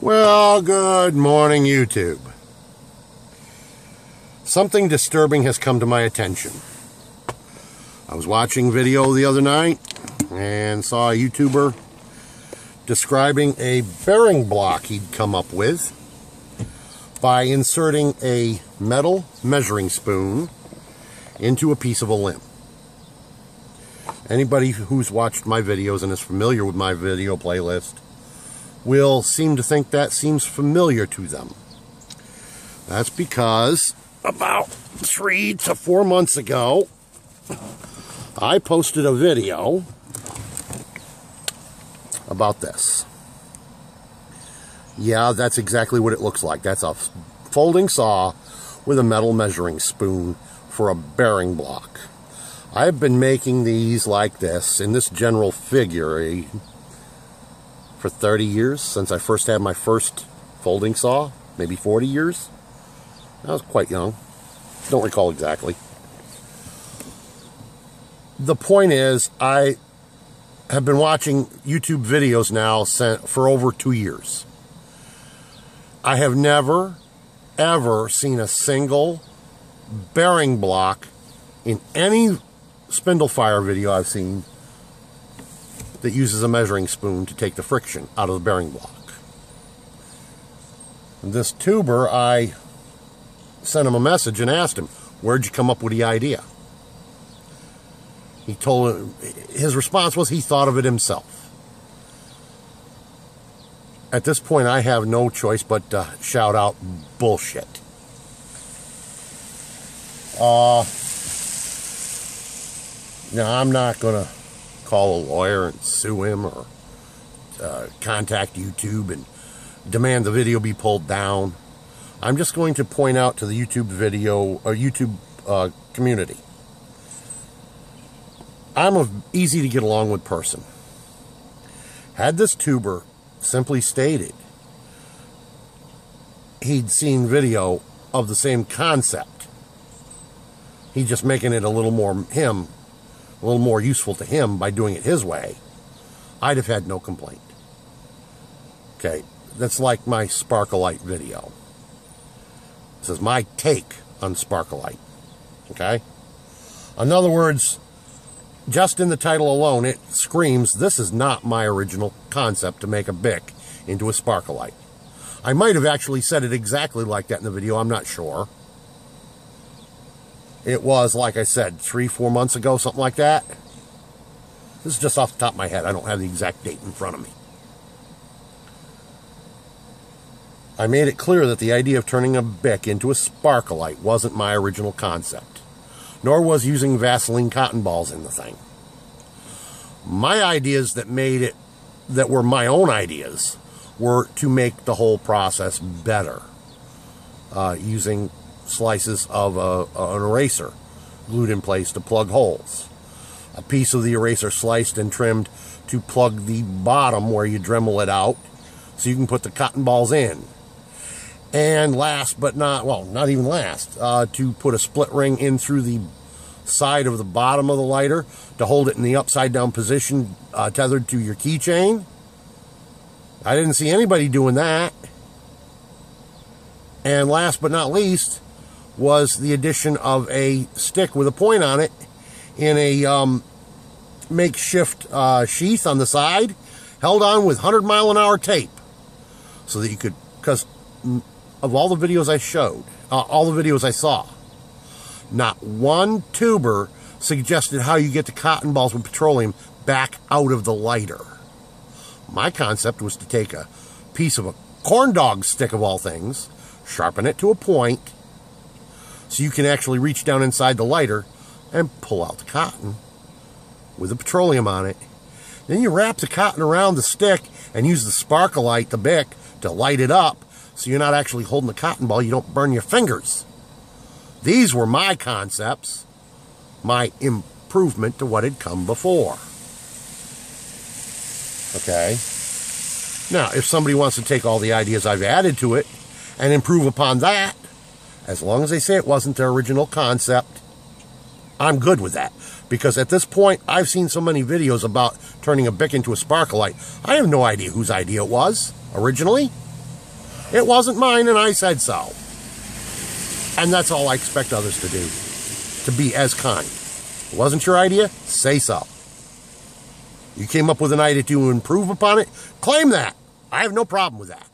Well, good morning, YouTube. Something disturbing has come to my attention. I was watching video the other night and saw a YouTuber describing a bearing block he'd come up with by inserting a metal measuring spoon into a piece of a limb. Anybody who's watched my videos and is familiar with my video playlist will seem to think that seems familiar to them. That's because about 3 to 4 months ago, I posted a video about this. Yeah, that's exactly what it looks like. That's a folding saw with a metal measuring spoon for a bearing block. I've been making these like this in this general figure for 30 years, since I first had my first folding saw, maybe 40 years. I was quite young. Don't recall exactly. The point is, I have been watching YouTube videos now for over 2 years. I have never, ever seen a single bearing block in any spindle fire video I've seen that uses a measuring spoon to take the friction out of the bearing block. This tuber, I sent him a message and asked him, where'd you come up with the idea? His response was he thought of it himself. At this point, I have no choice but to shout out bullshit. Now, I'm not going to call a lawyer and sue him or contact YouTube and demand the video be pulled down. I'm just going to point out to the YouTube community. I'm an easy to get along with person. Had this tuber simply stated he'd seen video of the same concept, he's just making it a little more useful to him by doing it his way, I'd have had no complaint. Okay, that's like my Sparkolite video. This is my take on Sparkolite. Okay? In other words, just in the title alone, it screams, this is not my original concept to make a Bic into a Sparkolite. I might have actually said it exactly like that in the video, I'm not sure. It was, like I said, 3-4 months ago, something like that. This is just off the top of my head. I don't have the exact date in front of me. I made it clear that the idea of turning a Bic into a Sparkolite wasn't my original concept, nor was using Vaseline cotton balls in the thing. My ideas that were my own ideas, were to make the whole process better, using slices of an eraser glued in place to plug holes. A piece of the eraser sliced and trimmed to plug the bottom where you Dremel it out so you can put the cotton balls in. And last but not even last, to put a split ring in through the side of the bottom of the lighter to hold it in the upside down position tethered to your keychain. I didn't see anybody doing that. And last but not least was the addition of a stick with a point on it in a makeshift sheath on the side, held on with 100-mile-an-hour tape, so that you could, because of all the videos I showed, all the videos I saw, not one tuber suggested how you get the cotton balls with petroleum back out of the lighter. My concept was to take a piece of a corn dog stick of all things, sharpen it to a point, so you can actually reach down inside the lighter and pull out the cotton with the petroleum on it. Then you wrap the cotton around the stick and use the Sparkolite, the Bic, to light it up so you're not actually holding the cotton ball, you don't burn your fingers. These were my concepts, my improvement to what had come before. Okay? Now, if somebody wants to take all the ideas I've added to it and improve upon that, as long as they say it wasn't their original concept, I'm good with that. Because at this point, I've seen so many videos about turning a Bic into a Sparkolite. I have no idea whose idea it was originally. It wasn't mine, and I said so. And that's all I expect others to do, to be as kind. It wasn't your idea? Say so. You came up with an idea to improve upon it? Claim that. I have no problem with that.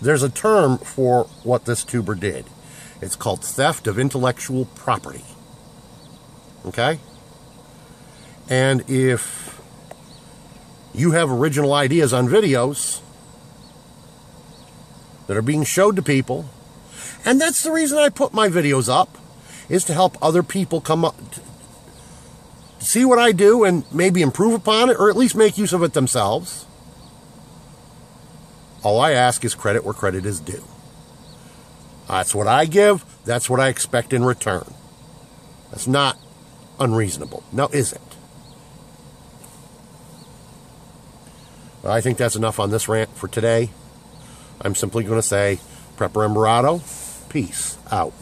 There's a term for what this tuber did. It's called theft of intellectual property. Okay? And if you have original ideas on videos that are being showed to people, and that's the reason I put my videos up, is to help other people come up, see what I do and maybe improve upon it, or at least make use of it themselves. All I ask is credit where credit is due. That's what I give. That's what I expect in return. That's not unreasonable. Now, is it? Well, I think that's enough on this rant for today. I'm simply going to say, Prepper Embarado, peace out.